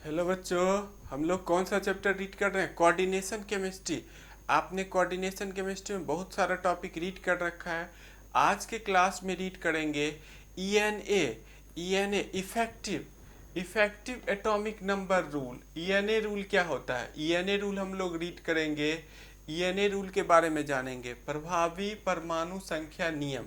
Hello बच्चों। हम लोग कौन सा चैप्टर रीड कर रहे हैं? Coordination chemistry. आपने कोऑर्डिनेशन केमिस्ट्री में बहुत सारा टॉपिक रीड कर रखा है। आज के क्लास में रीड करेंगे ENA. ENA effective effective atomic number rule. ENA rule क्या होता है? ईएनए रूल हम लोग रीड करेंगे। ईएनए रूल के बारे में जानेंगे। प्रभावी परमाणु संख्या नियम।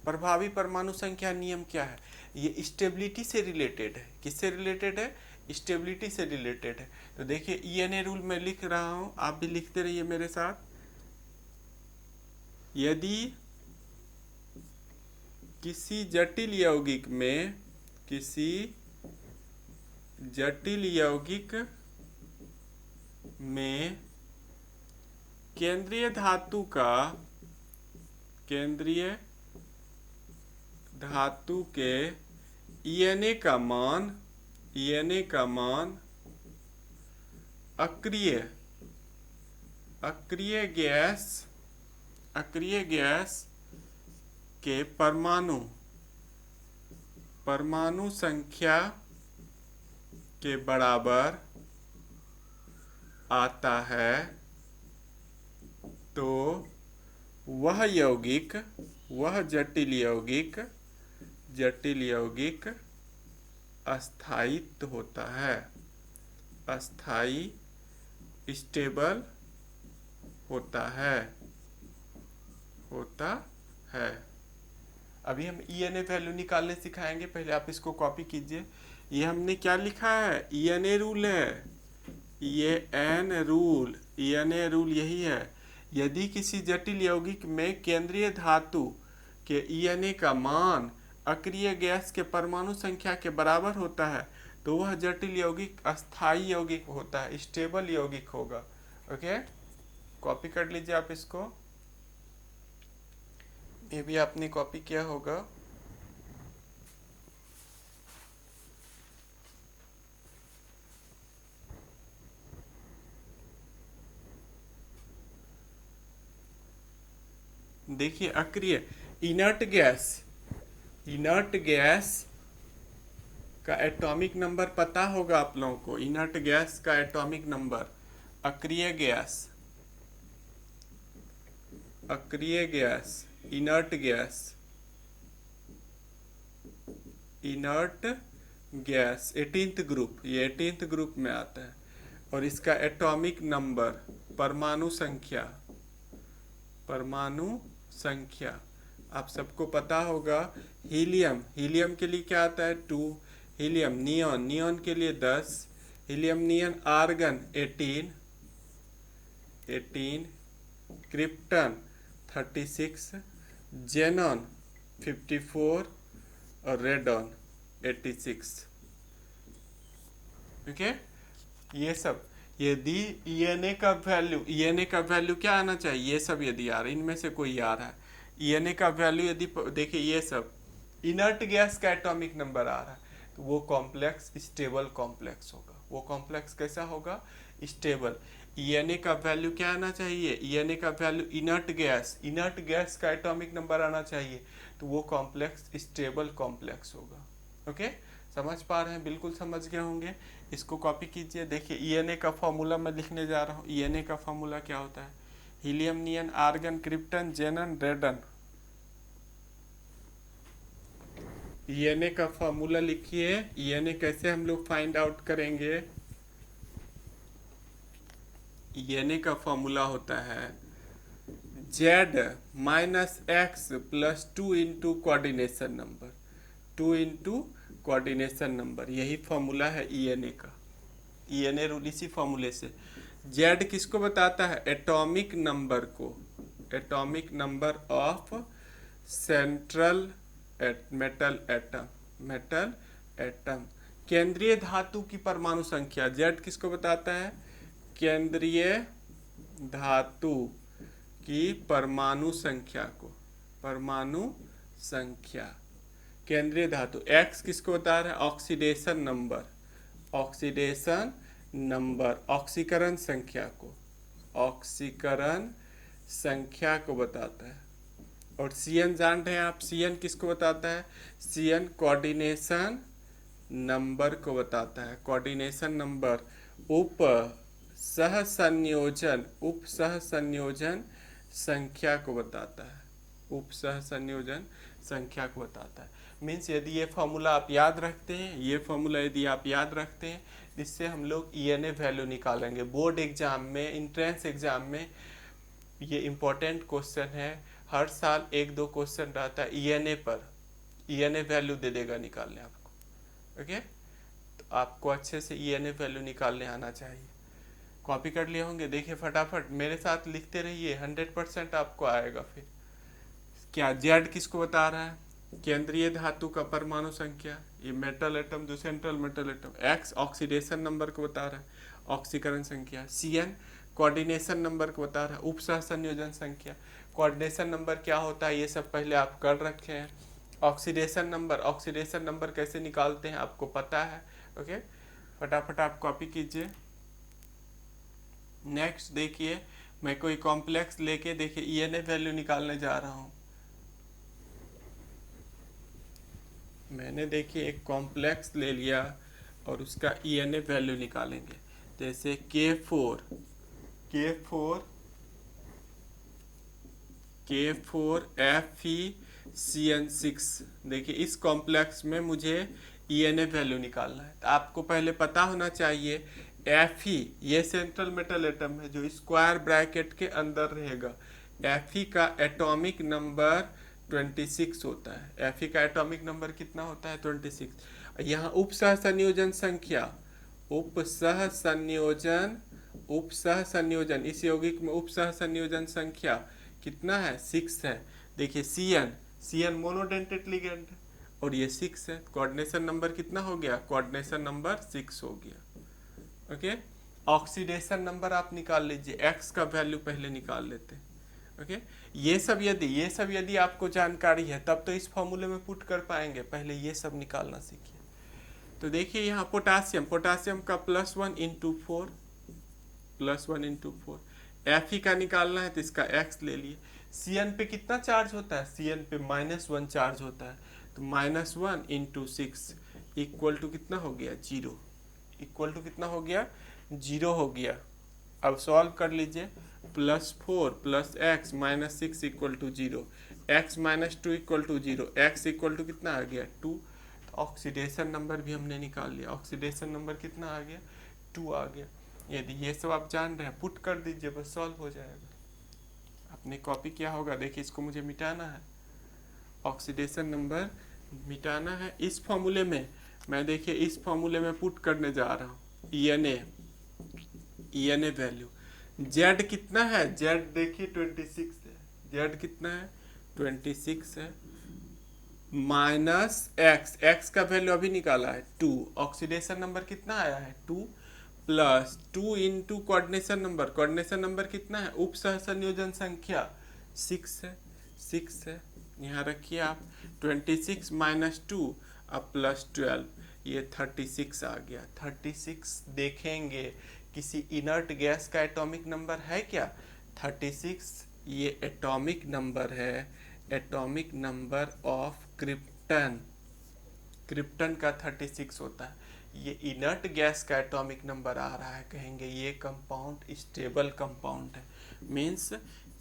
प्रभावी परमाणु संख्या नियम क्या है? ये स्टेबिलिटी से रिलेटेड है। किससे रिलेटेड है? स्टेबिलिटी से रिलेटेड है। तो देखिए ईएनए रूल मैं लिख रहा हूं, आप भी लिखते रहिए मेरे साथ। यदि किसी जटिल यौगिक में किसी जटिल यौगिक में केंद्रीय धातु का केंद्रीय धातु के ईएनए का मान अक्रिय अक्रिय गैस अक्रिय गैस के परमाणु संख्या के बराबर आता है तो वह जटिल यौगिक अस्थायित्व होता है। अस्थाई स्टेबल होता है। अभी हम ईएनए वैल्यू निकालने सिखाएंगे। पहले आप इसको कॉपी कीजिए। ये हमने क्या लिखा है? ईएनए रूल है। ईएनए रूल यही है। यदि किसी जटिल यौगिक में केंद्रीय धातु के ईएनए का मान अक्रिय गैस के परमाणु संख्या के बराबर होता है तो वह जटिल यौगिक अस्थाई यौगिक होता है, स्टेबल यौगिक होगा। ओके, कॉपी कर लीजिए आप इसको। ये भी आपने कॉपी किया होगा। देखिए अक्रिय इनर्ट गैस का एटॉमिक नंबर पता होगा आप लोगों को। इनर्ट गैस का एटॉमिक नंबर अक्रिय gas inert gas 18th group, ये 18th ग्रुप में आता है। और इसका एटॉमिक नंबर परमाणु संख्या आप सबको पता होगा। हीलियम के लिए क्या आता है? 2। हीलियम नियॉन के लिए 10। Helium neon argon 18। Krypton 36। Xenon 54 और रेडॉन 86। ओके, ये सब यदि ईएनए का वैल्यू क्या आना चाहिए? ये सब यदि आ रहा है, इनमें से कोई आ रहा है ईएनए का वैल्यू यदि देखिए ये सब इनर्ट गैस का एटॉमिक नंबर आ रहा है तो वो कॉम्प्लेक्स स्टेबल कॉम्प्लेक्स होगा। वो कॉम्प्लेक्स कैसा होगा? स्टेबल। ईएनए का वैल्यू क्या आना चाहिए? ईएनए का वैल्यू इनर्ट गैस का एटॉमिक नंबर आना चाहिए तो वो कॉम्प्लेक्स स्टेबल कॉम्प्लेक्स होगा। ओके, समझ पा रहे हैं? बिल्कुल समझ गए होंगे। इसको कॉपी कीजिए। देखिए ईएनए का फॉर्मूला मैं लिखने जा रहा हूँ। ईएनए का फॉर्मूला क्या होता है? Helium neon argon krypton जेनन रेडन। ENA का फॉर्मूला लिखिए। ईएनए कैसे हम लोग फाइंड आउट करेंगे? ईएनए का फॉर्मूला होता है Z-X+2 इंटू कोऑर्डिनेशन नंबर। यही फॉर्मूला है ईएनए का। ईएनए रूल इसी फॉर्मूले से। जेड किसको बताता है? Atomic number of central metal atom. केंद्रीय धातु की परमाणु संख्या। जेड किसको बताता है? केंद्रीय धातु की परमाणु संख्या। केंद्रीय धातु। एक्स किसको बता रहा है? ऑक्सीडेशन नंबर ऑक्सीकरण संख्या को बताता है। और सीएन जान रहे हैं आप? सीएन किसको बताता है? सीएन कोऑर्डिनेशन नंबर को बताता है। कोऑर्डिनेशन नंबर उप सहसंयोजन संख्या को बताता है। उप सहसंयोजन संख्या को बताता है। मीन्स यदि ये फॉर्मूला आप याद रखते हैं, ये फॉर्मूला यदि आप याद रखते हैं, इससे हम लोग ईएनए वैल्यू निकालेंगे। बोर्ड एग्जाम में, एंट्रेंस एग्जाम में ये इम्पोर्टेंट क्वेश्चन है। हर साल 1-2 क्वेश्चन रहता है ईएनए पर, ईएनए वैल्यू दे देगा निकालने आपको। ओके, तो आपको अच्छे से ईएनए वैल्यू निकालने आना चाहिए। कॉपी कर लिए होंगे, देखिए फटाफट मेरे साथ लिखते रहिए, 100% आपको आएगा। फिर क्या जेड किसको बता रहा है? केंद्रीय धातु का परमाणु संख्या, ये मेटल एटम जो central metal atom. X oxidation number को बता रहा है, ऑक्सीकरण संख्या। सीएन कोऑर्डिनेशन नंबर को बता रहा है, उप सहसंयोजन संख्या। कोऑर्डिनेशन नंबर क्या होता है ये सब पहले आप कर रखे हैं। ऑक्सीडेशन नंबर कैसे निकालते हैं आपको पता है। ओके, फटाफट आप कॉपी कीजिए। नेक्स्ट देखिए, मैं कोई कॉम्प्लेक्स लेके देखिए ईएनए वैल्यू निकालने जा रहा हूँ। मैंने देखिए एक कॉम्प्लेक्स ले लिया और उसका ईएनए वैल्यू निकालेंगे। जैसे K4 FeCN6। देखिए इस कॉम्प्लेक्स में मुझे ईएनए वैल्यू निकालना है। तो आपको पहले पता होना चाहिए Fe ये सेंट्रल मेटल एटम है जो स्क्वायर ब्रैकेट के अंदर रहेगा। Fe का एटॉमिक नंबर 26 होता है। Fe का एटॉमिक नंबर कितना होता है? 26। यहाँ उप सहसंयोजन इस यौगिक में उप सहसंयोजन संख्या कितना है? 6 है। देखिए CN मोनोडेंटेट लिगेंड है और ये 6 है। कोऑर्डिनेशन नंबर कितना हो गया? कोऑर्डिनेशन नंबर 6 हो गया। ओके, ऑक्सीडेशन नंबर आप निकाल लीजिए। एक्स का वैल्यू पहले निकाल लेते हैं। ओके, ये सब यदि आपको जानकारी है तब तो इस फॉर्मूले में पुट कर पाएंगे। पहले ये सब निकालना सीखिए। तो देखिए यहाँ पोटासियम का +1 × 4 Fe का निकालना है तो इसका x ले लिए। Cn पे कितना चार्ज होता है? Cn पे -1 चार्ज होता है, तो -1 × 6 इक्वल टू कितना हो गया? 0। इक्वल टू कितना हो गया? 0 हो गया। अब सॉल्व कर लीजिए। +4 + x - 6 equal to 0। x - 2 equal to 0। x equal to कितना आ गया? 2। तो ऑक्सीडेशन नंबर भी हमने निकाल लिया। ऑक्सीडेशन नंबर कितना आ गया? 2 आ गया। यदि ये सब आप जान रहे हैं पुट कर दीजिए, बस सॉल्व हो जाएगा। अपने कॉपी क्या होगा? देखिए इसको मुझे मिटाना है, ऑक्सीडेशन नंबर मिटाना है। इस फॉर्मूले में मैं देखिए इस फॉर्मूले में पुट करने जा रहा हूँ ईएनए वैल्यू। जेड कितना है? जेड देखिए 26 है। जेड कितना है? 26 है। -x का वैल्यू अभी निकाला है 2। ऑक्सीडेशन नंबर कितना आया है? 2 + 2 × कोऑर्डिनेशन नंबर कितना है? उप सहसंयोजन संख्या 6 है। यहाँ रखिए आप 26 - 2 अब +12, ये 36 आ गया। 36 देखेंगे किसी इनर्ट गैस का एटॉमिक नंबर है क्या? 36 ये एटॉमिक नंबर है, एटॉमिक नंबर ऑफ क्रिप्टन का 36 होता है। ये इनर्ट गैस का एटॉमिक नंबर आ रहा है, कहेंगे ये कंपाउंड स्टेबल कंपाउंड है। मीन्स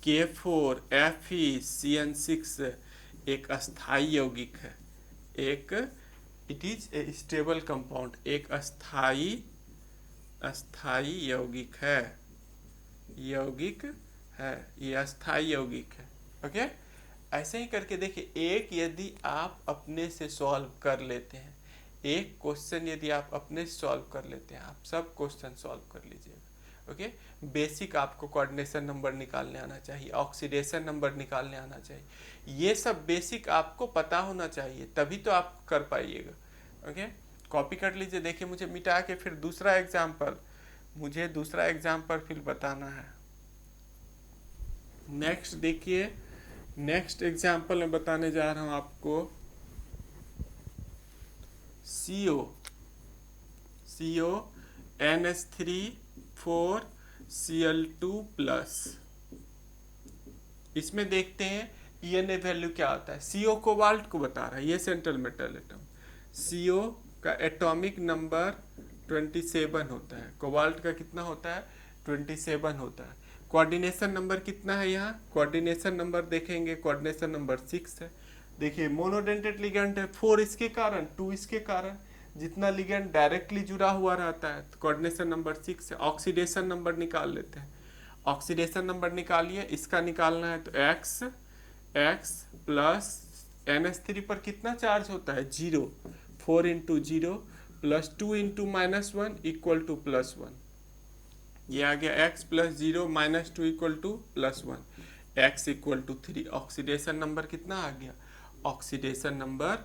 K4 FeCN6 एक अस्थाई यौगिक है। It is a stable compound, एक अस्थाई यौगिक है। ये अस्थाई यौगिक है। ओके, ऐसे ही करके देखिए, एक यदि आप अपने से सॉल्व कर लेते हैं, एक क्वेश्चन यदि आप अपने से सॉल्व कर लेते हैं, आप सब क्वेश्चन सॉल्व कर लीजिएगा। ओके, बेसिक आपको कोऑर्डिनेशन नंबर निकालने आना चाहिए, ऑक्सीडेशन नंबर निकालने आना चाहिए। ये सब बेसिक आपको पता होना चाहिए, तभी तो आप कर पाइएगा। ओके, कॉपी कर लीजिए। देखिए मुझे मिटा के फिर दूसरा एग्जाम्पल फिर बताना है। नेक्स्ट देखिए, नेक्स्ट एग्जाम्पल मैं बताने जा रहा हूं आपको CO NH3 4Cl2+। इसमें देखते हैं ईएनए वैल्यू क्या आता है। CO कोबाल्ट को बता रहा है, ये सेंट्रल मेटल एटम। CO का एटॉमिक नंबर 27 होता है, कोबाल्ट का कितना होता है 27 होता है। कोऑर्डिनेशन नंबर कितना है यहाँ, कोऑर्डिनेशन नंबर देखेंगे, कोऑर्डिनेशन नंबर 6 है। देखिए मोनोडेंटेड लिगेंड है, 4 इसके कारण 2 इसके कारण, जितना लिगेंड डायरेक्टली जुड़ा हुआ रहता है तो कोऑर्डिनेशन नंबर 6 है। ऑक्सीडेशन नंबर निकाल लेते हैं, ऑक्सीडेशन नंबर निकालिए, इसका निकालना है तो x प्लस NH3 पर कितना चार्ज होता है 0, 4 into 0 plus 2 into -1 equal to +1, ये आ गया x plus 0 minus 2 equal to +1, x equal to 3। Oxidation number कितना आ गया, ऑक्सीडेशन नंबर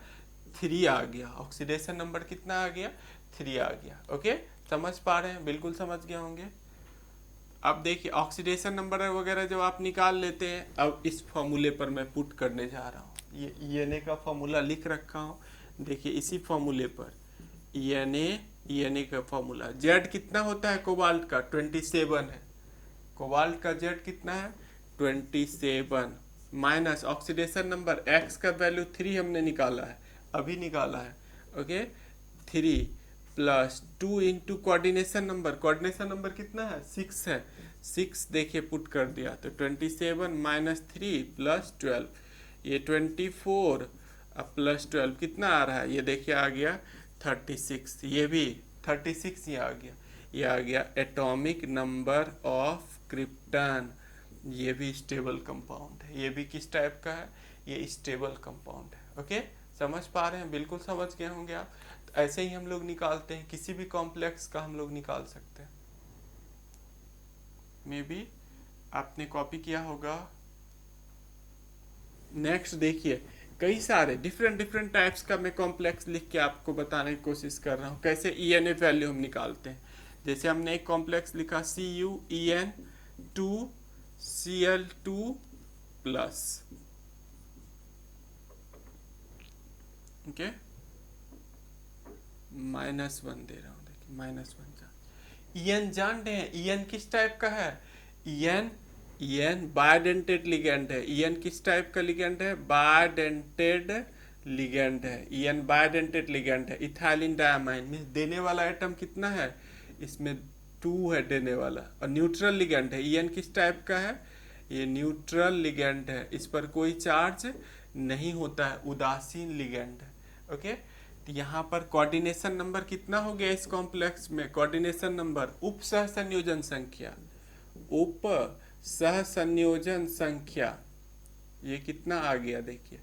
3 आ गया, ऑक्सीडेशन नंबर कितना आ गया 3 आ गया। ओके, समझ पा रहे हैं, बिल्कुल समझ गए होंगे। अब देखिए ऑक्सीडेशन नंबर वगैरह जब आप निकाल लेते हैं, अब इस फॉर्मूले पर मैं पुट करने जा रहा हूँ। ये ENA का फॉर्मूला लिख रखा हूँ, देखिए इसी फॉर्मूले पर ENA का फॉर्मूला, Z कितना होता है कोबाल्ट का 27 है, कोबाल्ट का Z कितना है 27 माइनस ऑक्सीडेशन नंबर X का वैल्यू 3 हमने निकाला है, अभी निकाला है। Okay, 3 plus 2 into coordination number कितना है 6 है, 6 देखिए पुट कर दिया तो 27 माइनस 3 प्लस 12, ये 24 अब प्लस 12 कितना आ रहा है, ये देखिए आ गया 36, ये भी 36 ये आ गया, ये आ गया एटॉमिक नंबर ऑफ क्रिप्टन। ये भी स्टेबल कंपाउंड है, ये भी किस टाइप का है, ये स्टेबल कंपाउंड है। ओके, समझ पा रहे हैं, बिल्कुल समझ गए होंगे आप। तो ऐसे ही हम लोग निकालते हैं, किसी भी कॉम्प्लेक्स का हम लोग निकाल सकते हैं। मे बी आपने कॉपी किया होगा। नेक्स्ट देखिए, कई सारे डिफरेंट टाइप्स का मैं कॉम्प्लेक्स लिख के आपको बताने की कोशिश कर रहा हूँ कैसे ENA वैल्यू हम निकालते हैं। जैसे हमने एक कॉम्प्लेक्स लिखा CuEn 2Cl2 प्लस, ओके -1 दे रहा हूँ, देखिए -1 EN जानते हैं, EN किस टाइप का है, EN बायडेंटेड लिगेंड है। EN किस टाइप का लिगेंड है, बायडेंटेड लिगेंड है, EN बायडेंटेड लिगेंड है। इथाइलिन डायमाइन में देने वाला एटम कितना है, इसमें 2 है देने वाला, और न्यूट्रल लिगेंड है। EN किस टाइप का है, ये न्यूट्रल लिगेंड है, इस पर कोई चार्ज नहीं होता है, उदासीन लिगेंड है। ओके, तो यहाँ पर कोऑर्डिनेशन नंबर कितना हो गया इस कॉम्प्लेक्स में, कोऑर्डिनेशन नंबर उप सह संयोजन संख्या, उप सह संयोजन संख्या, ये कितना आ गया देखिए।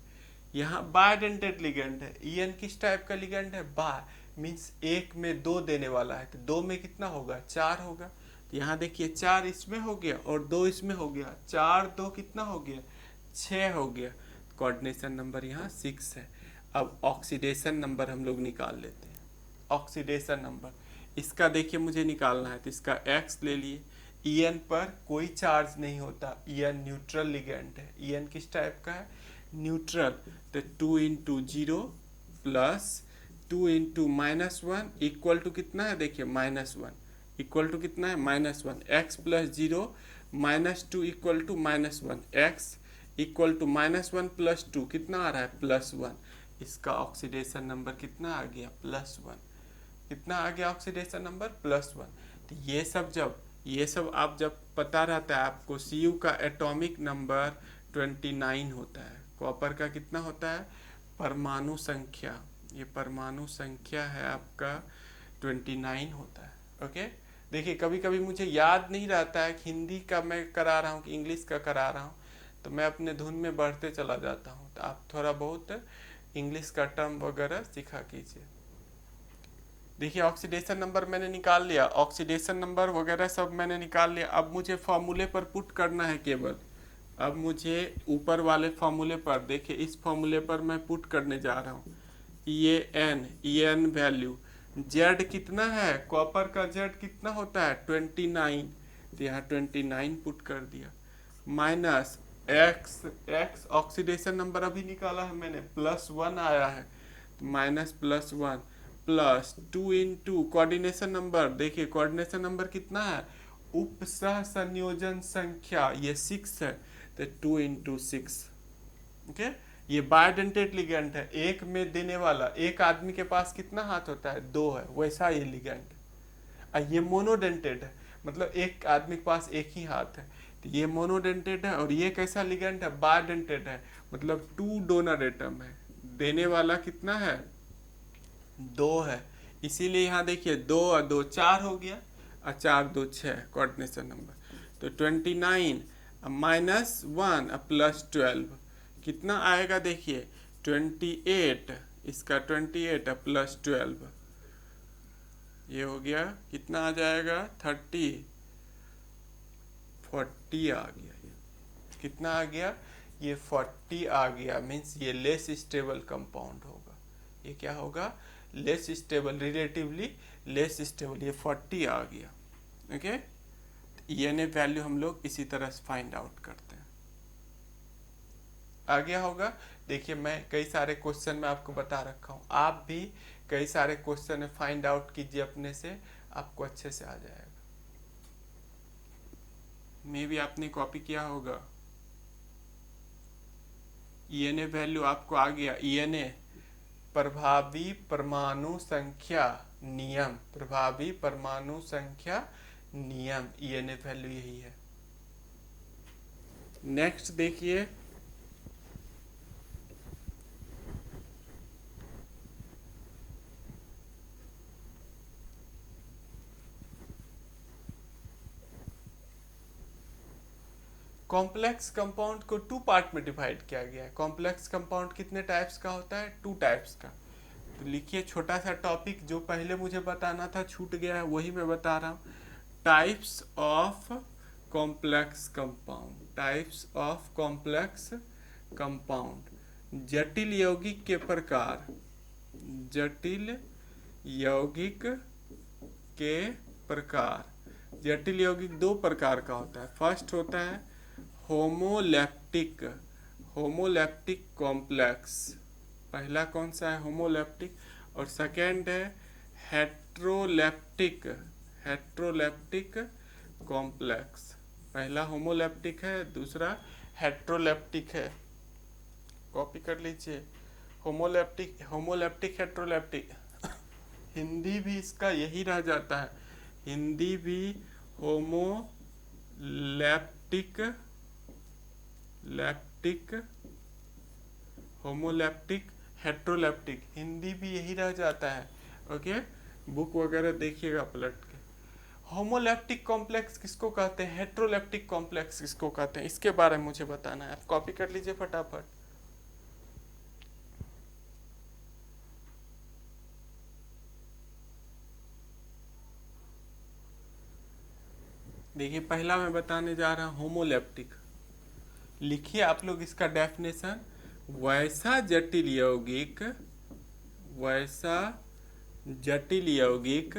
यहाँ बायडेंटेड लिगेंड है, EN किस टाइप का लिगेंड है, बाय मीन्स 1 में 2 देने वाला है, तो 2 में कितना होगा 4 होगा। यहाँ देखिए 4 इसमें हो गया और 2 इसमें हो गया, 4 2 कितना हो गया 6 हो गया। कोऑर्डिनेशन नंबर यहाँ 6 है। अब ऑक्सीडेशन नंबर हम लोग निकाल लेते हैं। ऑक्सीडेशन नंबर इसका देखिए मुझे निकालना है, तो इसका X ले लिए। EN पर कोई चार्ज नहीं होता, EN न्यूट्रल लिगेंड है। EN किस टाइप का है, न्यूट्रल, तो 2 into 0 plus 2 into -1 equal to कितना है, देखिए -1 इक्वल टू कितना है -1, x plus 0 -2 equal to -1, x equal to -1 plus 2 कितना आ रहा है +1। इसका ऑक्सीडेशन नंबर कितना आ गया +1, कितना आ गया ऑक्सीडेशन नंबर +1। तो ये सब आप जब पता रहता है आपको, Cu का एटॉमिक नंबर 29 होता है, कॉपर का कितना होता है परमाणु संख्या, ये परमाणु संख्या है आपका 29 होता है। ओके, देखिए कभी कभी मुझे याद नहीं रहता है कि हिंदी का मैं करा रहा हूँ कि इंग्लिश का करा रहा हूँ, तो मैं अपने धुन में बढ़ते चला जाता हूँ, तो आप थोड़ा बहुत इंग्लिश का टर्म वगैरह सीखा कीजिए। देखिए ऑक्सीडेशन नंबर मैंने निकाल लिया, ऑक्सीडेशन नंबर वगैरह सब मैंने निकाल लिया। अब मुझे फॉर्मूले पर पुट करना है केवल, अब मुझे ऊपर वाले फॉर्मूले पर, देखिए इस फॉर्मूले पर मैं पुट करने जा रहा हूँ। EN वैल्यू, Z कितना है, कॉपर का Z कितना होता है 29, तो यहाँ 29 पुट कर दिया, माइनस x ऑक्सीडेशन नंबर अभी निकाला है मैंने +1 आया है, तो -+1 प्लस 2 इंटू कोऑर्डिनेशन नंबर, देखिए कोऑर्डिनेशन नंबर कितना है उप सह संयोजन संख्या, ये 6 है, तो 2 इंटू 6, ओके ये बायोडेंटेड लिगेंड है, एक में देने वाला। एक आदमी के पास कितना हाथ होता है? दो है, वैसा ये लिगेंड। ये मोनोडेंटेड है, मतलब एक आदमी के पास एक ही हाथ है, तो ये मोनोडेंटेड है। और ये कैसा लिगेंड है? बायोडेंटेड है, मतलब टू डोनर एटम है, देने वाला कितना है? दो है। इसीलिए यहाँ देखिए, दो और दो चार हो गया, और चार दो छः, कोऑर्डिनेशन नंबर। तो 29 माइनस 1 प्लस 12 कितना आएगा? देखिए 28, इसका 28 प्लस 12, ये हो गया कितना आ जाएगा? 30, 40 आ गया। ये कितना आ गया? ये 40 आ गया। मीन्स ये लेस स्टेबल कंपाउंड होगा। ये क्या होगा? Less stable, relatively less stable. ये 40 आ गया। ओके, ENA वैल्यू हम लोग इसी तरह से फाइंड आउट करते हैं। आ गया होगा। देखिए मैं कई सारे क्वेश्चन में आपको बता रखा हूँ, आप भी कई सारे क्वेश्चन में फाइंड आउट कीजिए अपने से, आपको अच्छे से आ जाएगा। मे भी आपने कॉपी किया होगा। ENA वैल्यू आपको आ गया। ENA प्रभावी परमाणु संख्या नियम, प्रभावी परमाणु संख्या नियम, ENA वैल्यू यही है। नेक्स्ट देखिए, कॉम्प्लेक्स कंपाउंड को टू पार्ट में डिवाइड किया गया है। कॉम्प्लेक्स कंपाउंड कितने टाइप्स का होता है? टू टाइप्स का। तो लिखिए, छोटा सा टॉपिक जो पहले मुझे बताना था छूट गया है, वही मैं बता रहा हूँ। Types of complex compound, types of complex compound. जटिल यौगिक के प्रकार, जटिल यौगिक के प्रकार। जटिल यौगिक दो प्रकार का होता है। फर्स्ट होता है होमोलैप्टिक, होमोलैप्टिक कॉम्प्लेक्स। पहला कौन सा है? होमोलैप्टिक। और सेकेंड है हेट्रोलैप्टिक, हेट्रोलैप्टिक कॉम्प्लेक्स। पहला होमोलैप्टिक है, दूसरा हेट्रोलैप्टिक है। कॉपी कर लीजिए। Homoleptic, homoleptic, हेट्रोलैप्टिक। हिंदी भी इसका यही रह जाता है, हिंदी भी होमोलैप्टिक, लैप्टिक, होमोलैप्टिक, हेट्रोलैप्टिक, हिंदी भी यही रह जाता है। ओके, बुक वगैरह देखिएगा पलट के। होमोलैप्टिक कॉम्प्लेक्स किसको कहते हैं? हेट्रोलैप्टिक कॉम्प्लेक्स किसको कहते हैं? इसके बारे में मुझे बताना है। आप कॉपी कर लीजिए फटाफट। देखिए पहला मैं बताने जा रहा हूँ होमोलैप्टिक। लिखिए आप लोग इसका डेफिनेशन। वैसा जटिल यौगिक, वैसा जटिल यौगिक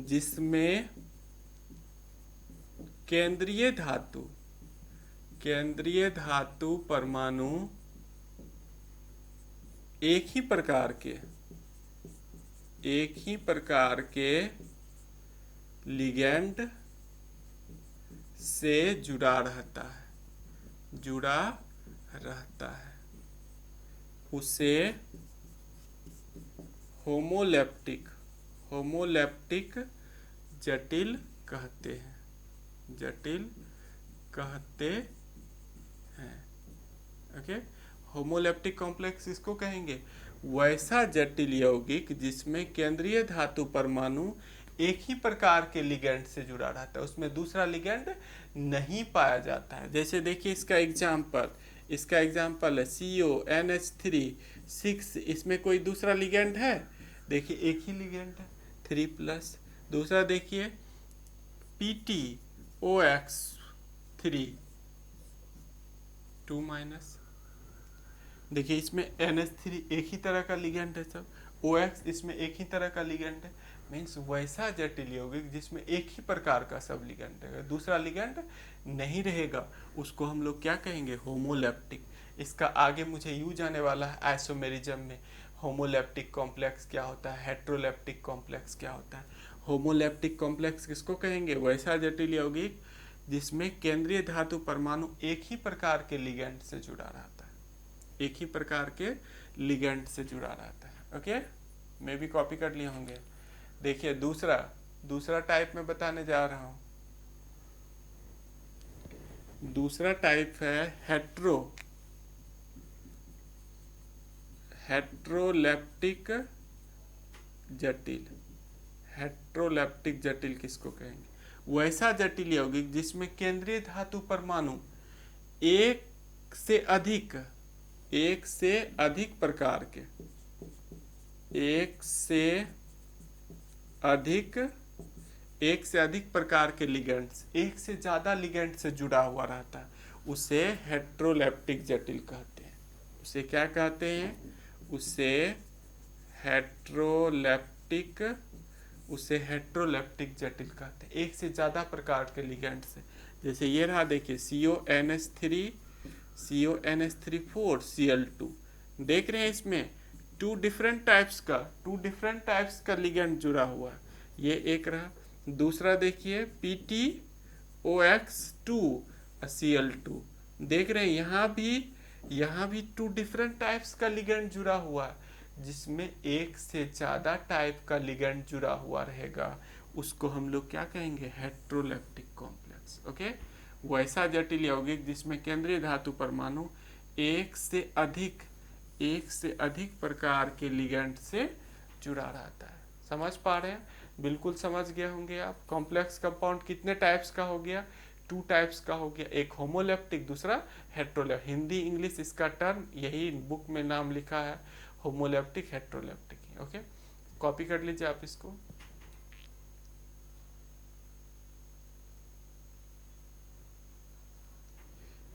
जिसमें केंद्रीय धातु, केंद्रीय धातु परमाणु एक ही प्रकार के, एक ही प्रकार के लिगेंड से जुड़ा रहता है, जुड़ा रहता है, उसे होमोलैप्टिक, होमोलैप्टिक जटिल कहते हैं, जटिल कहते हैं। ओके, होमोलैप्टिक कॉम्प्लेक्स इसको कहेंगे। वैसा जटिल यौगिक जिसमें केंद्रीय धातु परमाणु एक ही प्रकार के लिगेंड से जुड़ा रहता है, उसमें दूसरा लिगेंड नहीं पाया जाता है। जैसे देखिए इसका एग्जाम्पल, इसका एग्जाम्पल है CONH3 6। इसमें कोई दूसरा लिगेंड है? देखिए एक ही लिगेंड है, 3+। दूसरा देखिए PTOX3 2-। देखिए इसमें NH3 एक ही तरह का लिगेंड है सब, OX इसमें एक ही तरह का लिगेंड है। मीन्स वैसा जटिल यौगिक जिसमें एक ही प्रकार का सब लिगेंड है, दूसरा लिगेंड नहीं रहेगा, उसको हम लोग क्या कहेंगे? होमोलैप्टिक। इसका आगे मुझे यूज आने वाला है आइसोमेरिज्म में। होमोलैप्टिक कॉम्प्लेक्स क्या होता है, हेट्रोलैप्टिक कॉम्प्लेक्स क्या होता है। होमोलैप्टिक कॉम्प्लेक्स किसको कहेंगे? वैसा जटिल यौगिक जिसमें केंद्रीय धातु परमाणु एक ही प्रकार के लिगेंड से जुड़ा रहता है। एक ही प्रकार के लिगेंड से जुड़ा रहता है। ओके, मैं भी कॉपी कर लिए होंगे। देखिए दूसरा टाइप में बताने जा रहा हूं। दूसरा टाइप है हेट्रोलेप्टिक जटिल। हेट्रोलेप्टिक जटिल किसको कहेंगे? वैसा जटिल यौगिक जिसमें केंद्रीय धातु परमाणु एक से अधिक प्रकार के एक से अधिक प्रकार के लिगेंड्स, एक से ज्यादा लिगेंड से जुड़ा हुआ रहता है, उसे हेट्रोलेप्टिक जटिल कहते हैं। उसे क्या कहते हैं? उसे हेट्रोलेप्टिक जटिल कहते हैं, एक से ज्यादा प्रकार के लिगेंड से। जैसे ये रहा, देखिए CONH3 Cl2, देख रहे हैं इसमें टू डिफरेंट टाइप्स का लिगेंड जुड़ा हुआ है। ये एक रहा। दूसरा देखिए PTOX2 Cl2, देख रहे हैं यहाँ भी टू डिफरेंट टाइप्स का लिगेंड जुड़ा हुआ है, जिसमें एक से ज्यादा टाइप का लिगेंड जुड़ा हुआ रहेगा, उसको हम लोग क्या कहेंगे? Heteroleptic complex. ओके, वैसा जटिल यौगिक जिसमें केंद्रीय धातु परमाणु एक से अधिक प्रकार के लिगेंड से जुड़ा रहता है। समझ पा रहे हैं? बिल्कुल समझ गए होंगे आप। कॉम्प्लेक्स कंपाउंड कितने टाइप्स का हो गया? 2 टाइप्स का हो गया, एक होमोलेप्टिक, दूसरा हेट्रोलेप्टिक। हिंदी इंग्लिश इसका टर्म यही बुक में नाम लिखा है, होमोलेप्टिक हेट्रोलेप्टिक। ओके, कॉपी कर लीजिए आप इसको।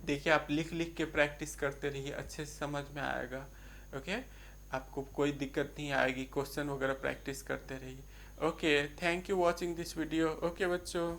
देखिए आप लिख के प्रैक्टिस करते रहिए, अच्छे से समझ में आएगा। ओके, आपको कोई दिक्कत नहीं आएगी, क्वेश्चन वगैरह प्रैक्टिस करते रहिए। Okay, thank you watching this video. Okay बच्चों।